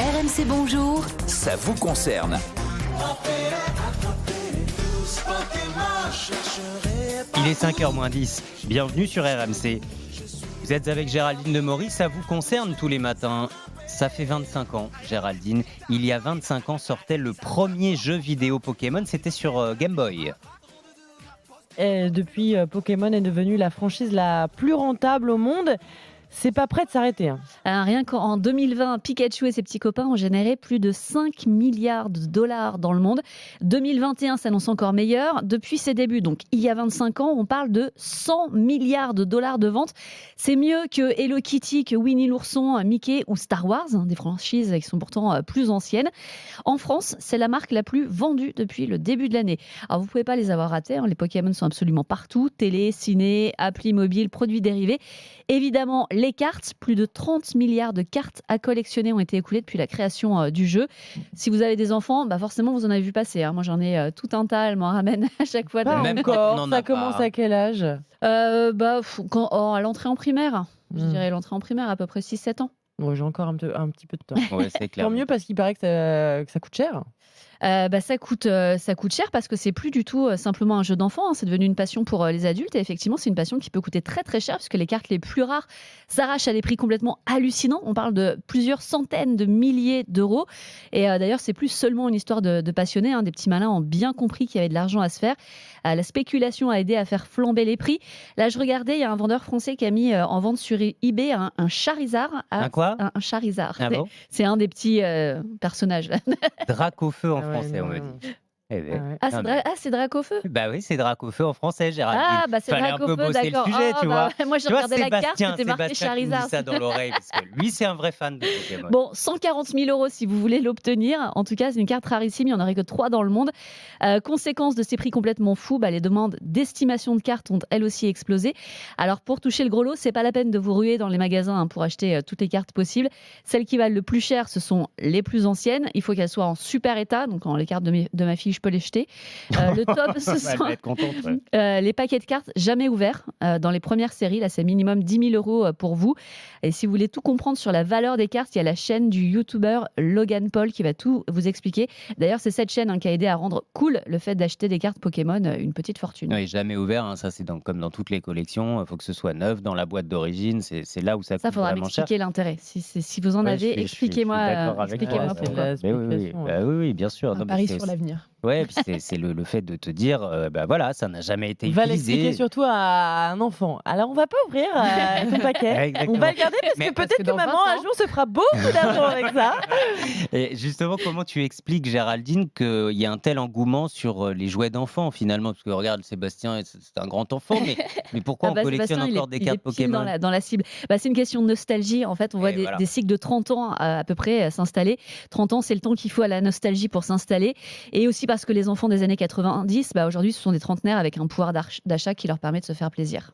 RMC Bonjour. Ça vous concerne. Il est 5h moins 10. Bienvenue sur RMC. Vous êtes avec Géraldine Demory, ça vous concerne tous les matins. Ça fait 25 ans, Géraldine. Il y a 25 ans sortait le premier jeu vidéo Pokémon, c'était sur Game Boy. Et depuis, Pokémon est devenu la franchise la plus rentable au monde. C'est pas prêt de s'arrêter. Rien qu'en 2020, Pikachu et ses petits copains ont généré plus de 5 milliards de dollars dans le monde. 2021 s'annonce encore meilleur. Depuis ses débuts, donc il y a 25 ans, on parle de 100 milliards de dollars de ventes. C'est mieux que Hello Kitty, que Winnie l'ourson, Mickey ou Star Wars, des franchises qui sont pourtant plus anciennes. En France, c'est la marque la plus vendue depuis le début de l'année. Alors vous pouvez pas les avoir ratés, les Pokémon sont absolument partout. Télé, ciné, appli mobile, produits dérivés. Évidemment, les cartes, plus de 30 milliards de cartes à collectionner ont été écoulées depuis la création du jeu. Si vous avez des enfants, forcément vous en avez vu passer. Moi j'en ai tout un tas, elle m'en ramène à chaque fois. Même encore, ça commence à quel âge? À l'entrée en primaire. Je dirais l'entrée en primaire, à peu près 6-7 ans. J'ai encore un petit peu de temps. Ouais, c'est clair. Tant mieux parce qu'il paraît que ça coûte cher. Ça coûte cher parce que c'est plus du tout simplement un jeu d'enfant, c'est devenu une passion pour les adultes et effectivement c'est une passion qui peut coûter très très cher puisque les cartes les plus rares s'arrachent à des prix complètement hallucinants. On parle de plusieurs centaines de milliers d'euros et d'ailleurs c'est plus seulement une histoire de passionnés, des petits malins ont bien compris qu'il y avait de l'argent à se faire. La spéculation a aidé à faire flamber les prix. Là je regardais, il y a un vendeur français qui a mis en vente sur eBay un Charizard. Un quoi? Un Charizard. Ah bon? C'est un des petits personnages là. Dracofeu en français, on me dit. C'est Dracofeu? Bah oui, c'est Dracofeu en français, Géraldine. C'est Fallait un peu Dracofeu, bosser d'accord. le sujet, tu vois. Moi, je Tu vois, regardais la carte, c'était marqué Sébastien qui me Charizard. dit ça dans l'oreille, parce que lui, c'est un vrai fan de Pokémon. Bon, 140 000 € si vous voulez l'obtenir. En tout cas, c'est une carte rarissime, il n'y en aurait que 3 dans le monde. Conséquence de ces prix complètement fous, les demandes d'estimation de cartes ont elles aussi explosé. Alors, pour toucher le gros lot, c'est pas la peine de vous ruer dans les magasins pour acheter toutes les cartes possibles. Celles qui valent le plus cher, ce sont les plus anciennes. Il faut qu'elles soient en super état. Donc, quand les cartes de ma fille, je peux les jeter. Le top, ce sont les paquets de cartes jamais ouverts dans les premières séries. Là, c'est minimum 10 000 € pour vous. Et si vous voulez tout comprendre sur la valeur des cartes, il y a la chaîne du youtubeur Logan Paul qui va tout vous expliquer. D'ailleurs, c'est cette chaîne qui a aidé à rendre cool le fait d'acheter des cartes Pokémon une petite fortune. Oui, jamais ouvert, ça c'est comme dans toutes les collections. Il faut que ce soit neuf dans la boîte d'origine. C'est là où ça coûte faudra vraiment cher. m'expliquer l'intérêt. Si vous en avez, expliquez-moi. Expliquez-moi pourquoi. Oui, bien sûr. Un pari sur l'avenir. Ouais, puis c'est le fait de te dire, ça n'a jamais été utilisé. Va l'expliquer surtout à un enfant. Alors, on va pas ouvrir ton paquet. On va le garder parce que peut-être que maman, un jour, se fera beaucoup d'argent avec ça. Et justement, comment tu expliques, Géraldine, qu'il y a un tel engouement sur les jouets d'enfants, finalement? Parce que regarde, Sébastien, c'est un grand enfant, mais pourquoi on collectionne encore des cartes Pokémon? Dans la cible. C'est une question de nostalgie. En fait, on voit des cycles de 30 ans à peu près s'installer. 30 ans, c'est le temps qu'il faut à la nostalgie pour s'installer. Et aussi parce que les enfants des années 90, aujourd'hui, ce sont des trentenaires avec un pouvoir d'achat qui leur permet de se faire plaisir.